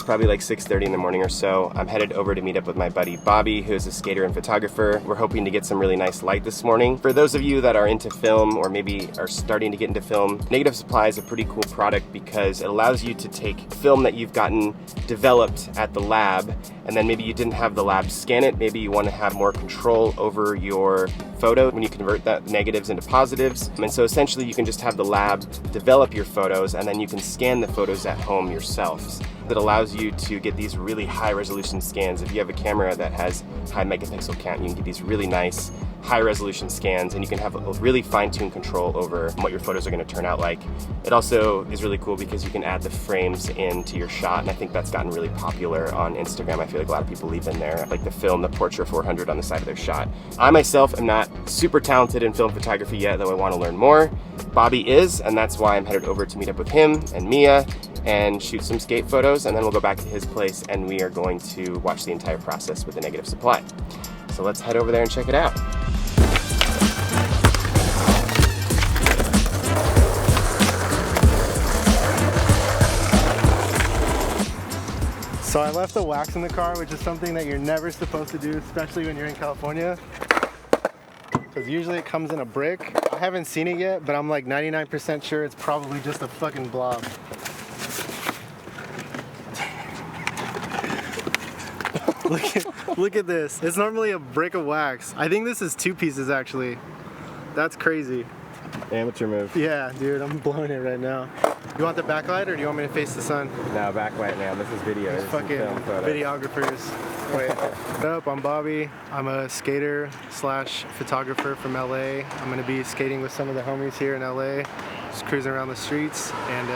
It's probably like 6:30 in the morning or so. I'm headed over to meet up with my buddy Bobby, who is a skater and photographer. We're hoping to get some really nice light this morning. For those of you that are into film or maybe are starting to get into film, Negative Supply is a pretty cool product because it allows you to take film that you've gotten developed at the lab, and then maybe you didn't have the lab scan it. Maybe you want to have more control over your photo when you convert that negatives into positives. And so essentially you can just have the lab develop your photos, and then you can scan the photos at home yourself. That allows you to get these really high resolution scans. If you have a camera that has high megapixel count, you can get these really nice high resolution scans, and you can have a really fine-tuned control over what your photos are going to turn out like. It also is really cool because you can add the frames into your shot, and I think that's gotten really popular on Instagram. I feel like a lot of people leave in there like the film, the Portra 400 on the side of their shot. I myself am not super talented in film photography yet, though I want to learn more. Bobby is, and that's why I'm headed over to meet up with him and Mia and shoot some skate photos, and then we'll go back to his place and we are going to watch the entire process with the Negative Supply. So let's head over there and check it out. So I left the wax in the car, which is something that you're never supposed to do, especially when you're in California. Because usually it comes in a brick. I haven't seen it yet, but I'm like 99% sure it's probably just a fucking blob. Look at this. It's normally a brick of wax. I think this is 2 pieces actually. That's crazy. Amateur move. Yeah, dude, I'm blowing it right now. You want the backlight or do you want me to face the sun? No, backlight, man. This is video. This fucking videographers. Wait. What's up? I'm Bobby. I'm a skater slash photographer from LA. I'm gonna be skating with some of the homies here in LA, just cruising around the streets, and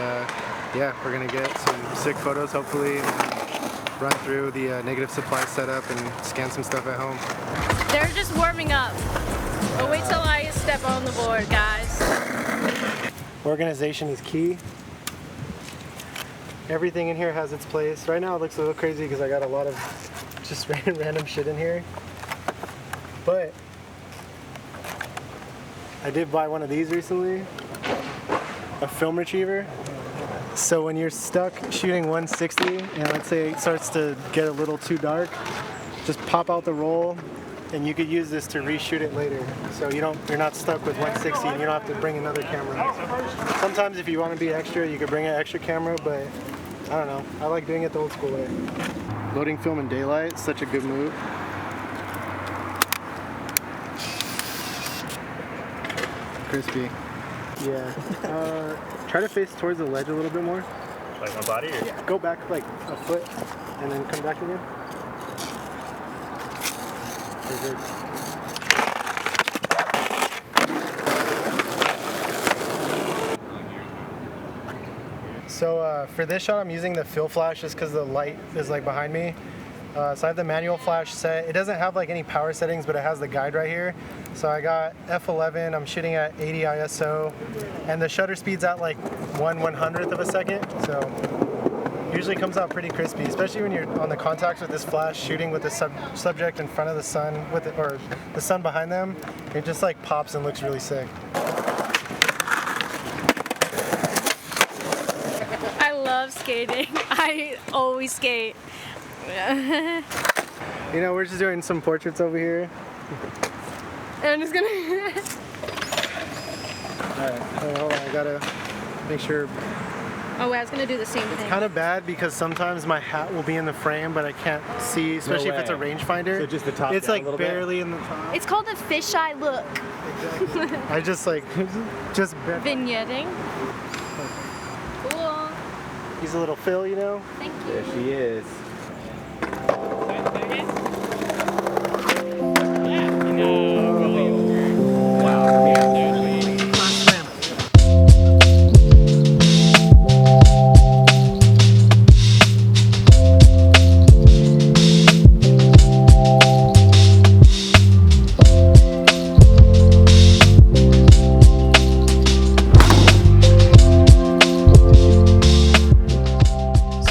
yeah, we're gonna get some sick photos hopefully, and run through the Negative Supply setup and scan some stuff at home. They're just warming up. But wait till I step on the board, guys. Organization is key. Everything in here has its place. Right now it looks a little crazy because I got a lot of just random shit in here. But I did buy one of these recently, a film retriever. So when you're stuck shooting 160 and let's say it starts to get a little too dark, just pop out the roll and you could use this to reshoot it later. So you're not stuck with 160 and you don't have to bring another camera. Sometimes if you want to be extra, you could bring an extra camera, but I don't know. I like doing it the old school way. Loading film in daylight, such a good move. Crispy. Yeah. Try to face towards the ledge a little bit more. Like my body? Or? Yeah. Go back like a foot and then come back again. So for this shot I'm using the fill flash just because the light is like behind me. So I have the manual flash set. It doesn't have like any power settings, but it has the guide right here. So I got f11, I'm shooting at 80 ISO, and the shutter speed's at like 1/100th of a second. So usually comes out pretty crispy, especially when you're on the contacts with this flash shooting with the subject in front of the sun or the sun behind them. It just like pops and looks really sick. I love skating. I always skate. You know, we're just doing some portraits over here. And I'm just gonna... Alright, hold on, I gotta make sure. Oh, I was gonna do the same thing. Kind of bad because sometimes my hat will be in the frame, but I can't see, especially if it's a rangefinder. So just the top it's down like a little barely in the top. It's called a fisheye look. Exactly. I just like, just Vignetting. Cool. He's a little Phil, you know? Thank you. There she is.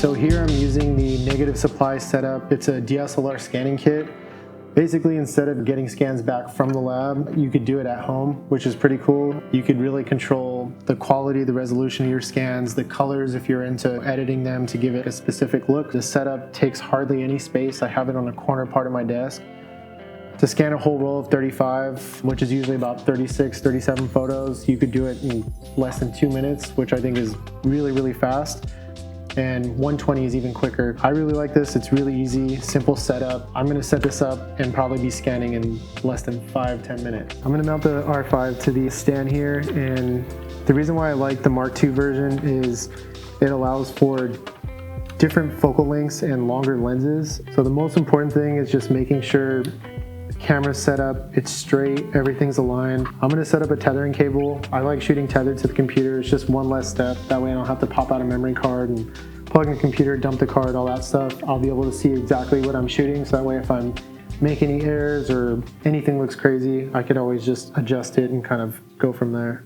So here I'm using the Negative Supply setup. It's a DSLR scanning kit. Basically, instead of getting scans back from the lab, you could do it at home, which is pretty cool. You could really control the quality, the resolution of your scans, the colors if you're into editing them to give it a specific look. The setup takes hardly any space. I have it on the corner part of my desk. To scan a whole roll of 35, which is usually about 36, 37 photos, you could do it in less than 2 minutes, which I think is really, really fast. And 120 is even quicker. I really like this. It's really easy, simple setup. I'm gonna set this up and probably be scanning in less than 5-10 minutes. I'm gonna mount the R5 to the stand here, and the reason why I like the Mark II version is it allows for different focal lengths and longer lenses. So the most important thing is just making sure camera's set up, it's straight, everything's aligned. I'm gonna set up a tethering cable. I like shooting tethered to the computer. It's just one less step. That way I don't have to pop out a memory card and plug in the computer, dump the card, all that stuff. I'll be able to see exactly what I'm shooting. So that way if I make any errors or anything looks crazy, I could always just adjust it and kind of go from there.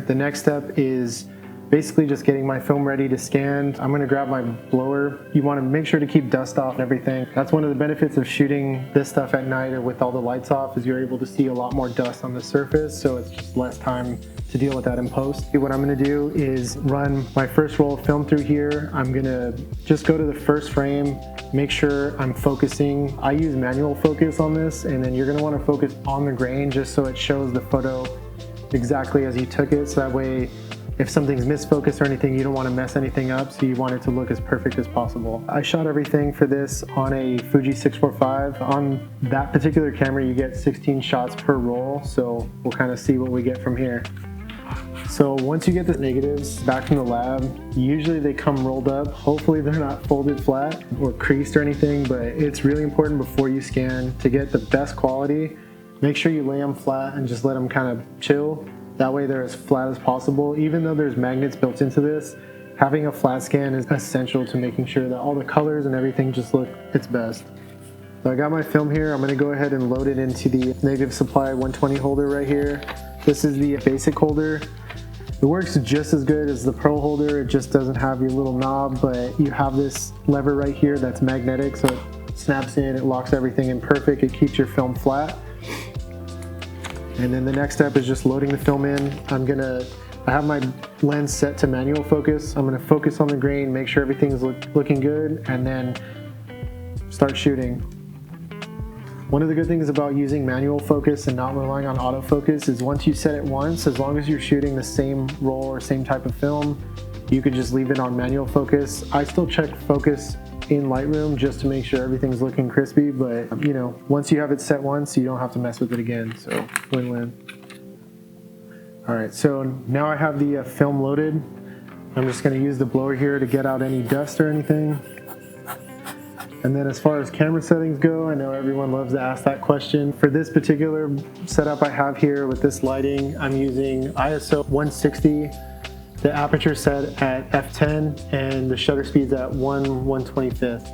The next step is basically just getting my film ready to scan. I'm gonna grab my blower. You wanna make sure to keep dust off and everything. That's one of the benefits of shooting this stuff at night or with all the lights off, is you're able to see a lot more dust on the surface, so it's just less time to deal with that in post. What I'm gonna do is run my first roll of film through here. I'm gonna just go to the first frame, make sure I'm focusing. I use manual focus on this, and then you're gonna wanna focus on the grain just so it shows the photo exactly as you took it, so that way if something's misfocused or anything, you don't want to mess anything up, so you want it to look as perfect as possible. I shot everything for this on a Fuji 645. On that particular camera, you get 16 shots per roll, so we'll kind of see what we get from here. So once you get the negatives back from the lab, usually they come rolled up. Hopefully they're not folded flat or creased or anything, but it's really important before you scan to get the best quality. Make sure you lay them flat and just let them kind of chill. That way they're as flat as possible. Even though there's magnets built into this, having a flat scan is essential to making sure that all the colors and everything just look its best. So I got my film here. I'm gonna go ahead and load it into the negative supply 120 holder right here. This is the basic holder. It works just as good as the Pro holder. It just doesn't have your little knob, but you have this lever right here that's magnetic, so it snaps in, it locks everything in perfect. It keeps your film flat. And then the next step is just loading the film in. I have my lens set to manual focus. I'm gonna focus on the grain, make sure everything's looking good, and then start shooting. One of the good things about using manual focus and not relying on autofocus is once you set it once, as long as you're shooting the same roll or same type of film, you could just leave it on manual focus. I still check focus in Lightroom just to make sure everything's looking crispy, but you know, once you have it set once, you don't have to mess with it again, so win-win. All right, so now I have the film loaded. I'm just gonna use the blower here to get out any dust or anything. And then as far as camera settings go, I know everyone loves to ask that question. For this particular setup I have here with this lighting, I'm using ISO 160, the aperture set at f10, and the shutter speed's at 1/125th.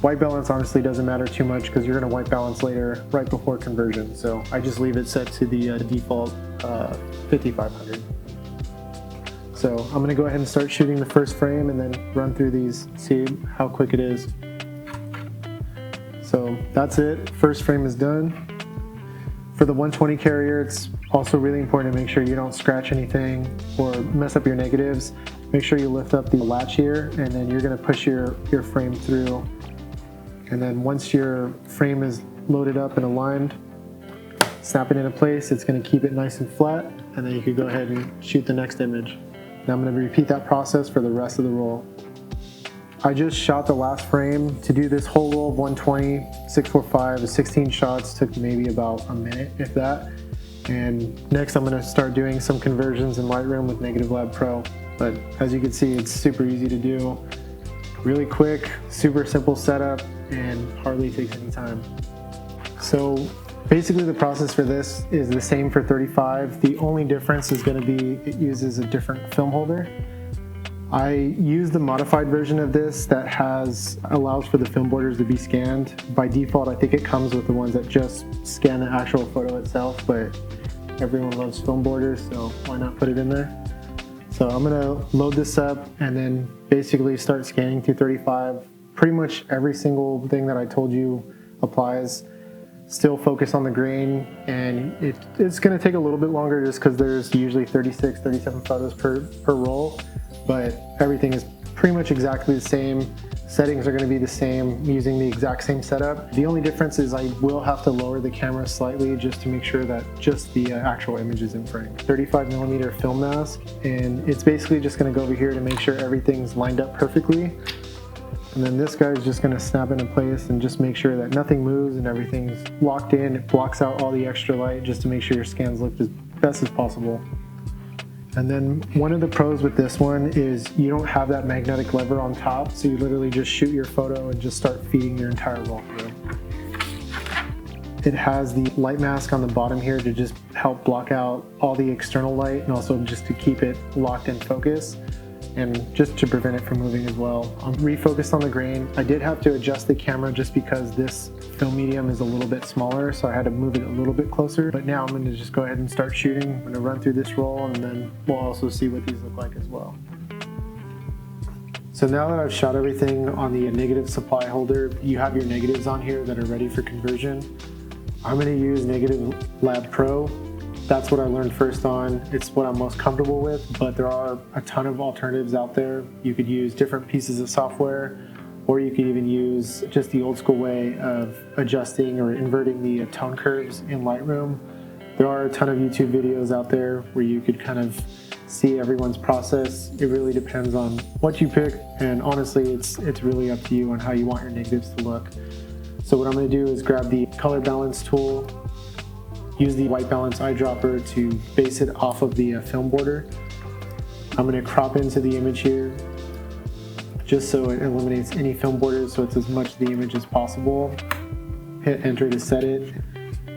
White balance honestly doesn't matter too much because you're gonna white balance later right before conversion. So I just leave it set to the default 5500. So I'm gonna go ahead and start shooting the first frame and then run through these, see how quick it is. So that's it, first frame is done. For the 120 carrier, it's also really important to make sure you don't scratch anything or mess up your negatives. Make sure you lift up the latch here, and then you're gonna push your frame through. And then once your frame is loaded up and aligned, snap it into place. It's gonna keep it nice and flat, and then you can go ahead and shoot the next image. Now I'm gonna repeat that process for the rest of the roll. I just shot the last frame. To do this whole roll of 120, 645, 16 shots took maybe about a minute, if that. And next I'm gonna start doing some conversions in Lightroom with Negative Lab Pro. But as you can see, it's super easy to do. Really quick, super simple setup, and hardly takes any time. So basically the process for this is the same for 35. The only difference is gonna be it uses a different film holder. I use the modified version of this that allows for the film borders to be scanned. By default, I think it comes with the ones that just scan the actual photo itself, but everyone loves film borders, so why not put it in there? So I'm gonna load this up and then basically start scanning through 35 pretty much every single thing that I told you applies. Still focus on the grain, and it's going to take a little bit longer just because there's usually 36, 37 photos per roll, but everything is pretty much exactly the same. Settings are going to be the same, using the exact same setup. The only difference is I will have to lower the camera slightly just to make sure that just the actual image is in frame. 35mm film mask, and it's basically just going to go over here to make sure everything's lined up perfectly. And then this guy is just going to snap into place and just make sure that nothing moves and everything's locked in. It blocks out all the extra light just to make sure your scans look as best as possible. And then one of the pros with this one is you don't have that magnetic lever on top, so you literally just shoot your photo and just start feeding your entire roll through. It has the light mask on the bottom here to just help block out all the external light and also just to keep it locked in focus, and just to prevent it from moving as well. I'm refocused on the grain. I did have to adjust the camera just because this film medium is a little bit smaller, so I had to move it a little bit closer. But now I'm going to just go ahead and start shooting. I'm going to run through this roll, and then we'll also see what these look like as well. So now that I've shot everything on the negative supply holder, you have your negatives on here that are ready for conversion. I'm going to use Negative Lab Pro. That's what I learned first on. It's what I'm most comfortable with, but there are a ton of alternatives out there. You could use different pieces of software, or you could even use just the old school way of adjusting or inverting the tone curves in Lightroom. There are a ton of YouTube videos out there where you could kind of see everyone's process. It really depends on what you pick, and honestly, it's really up to you on how you want your negatives to look. So what I'm going to do is grab the color balance tool, use the white balance eyedropper to base it off of the film border. I'm going to crop into the image here just so it eliminates any film borders, so it's as much of the image as possible. Hit enter to set it.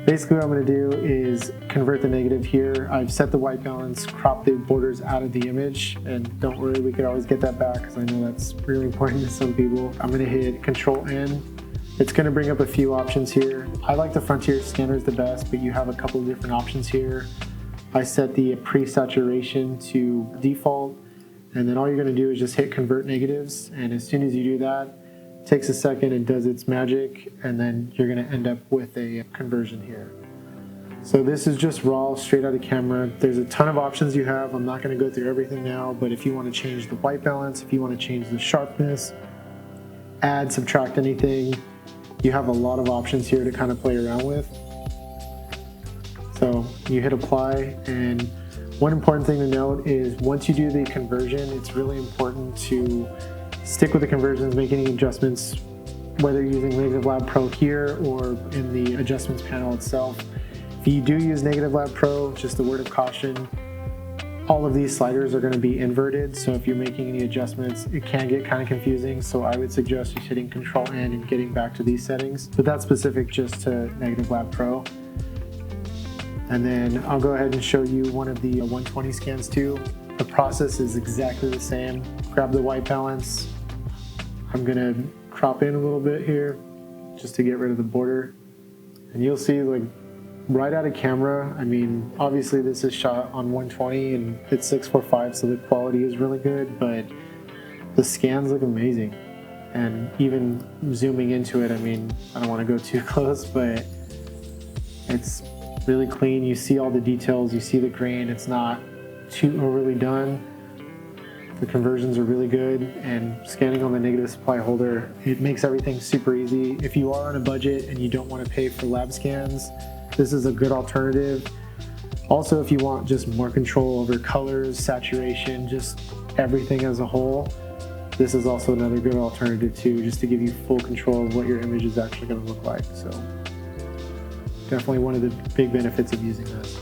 Basically what I'm going to do is convert the negative here. I've set the white balance, crop the borders out of the image, and don't worry, we could always get that back because I know that's really important to some people. I'm going to hit Control N. It's going to bring up a few options here. I like the Frontier scanners the best, but you have a couple of different options here. I set the pre-saturation to default, and then all you're going to do is just hit convert negatives, and as soon as you do that, it takes a second and does its magic, and then you're going to end up with a conversion here. So this is just raw, straight out of camera. There's a ton of options you have. I'm not going to go through everything now, but if you want to change the white balance, if you want to change the sharpness, add, subtract anything, you have a lot of options here to kind of play around with. So you hit apply, and one important thing to note is once you do the conversion, it's really important to stick with the conversions, make any adjustments, whether you're using Negative Lab Pro here or in the adjustments panel itself. If you do use Negative Lab Pro, just a word of caution, all of these sliders are going to be inverted, so if you're making any adjustments, it can get kind of confusing, so I would suggest just hitting Control N and getting back to these settings, but that's specific just to Negative Lab Pro. And then I'll go ahead and show you one of the 120 scans too. The process is exactly the same. Grab the white balance. I'm going to crop in a little bit here just to get rid of the border, and you'll see, like, right out of camera, I mean, obviously this is shot on 120 and it's 645, so the quality is really good, but the scans look amazing. And even zooming into it, I mean, I don't want to go too close, but it's really clean. You see all the details, you see the grain, it's not too overly done. The conversions are really good, and scanning on the negative supply holder, it makes everything super easy. If you are on a budget and you don't want to pay for lab scans, this is a good alternative. Also, if you want just more control over colors, saturation, just everything as a whole, this is also another good alternative too, just to give you full control of what your image is actually going to look like. So definitely one of the big benefits of using this.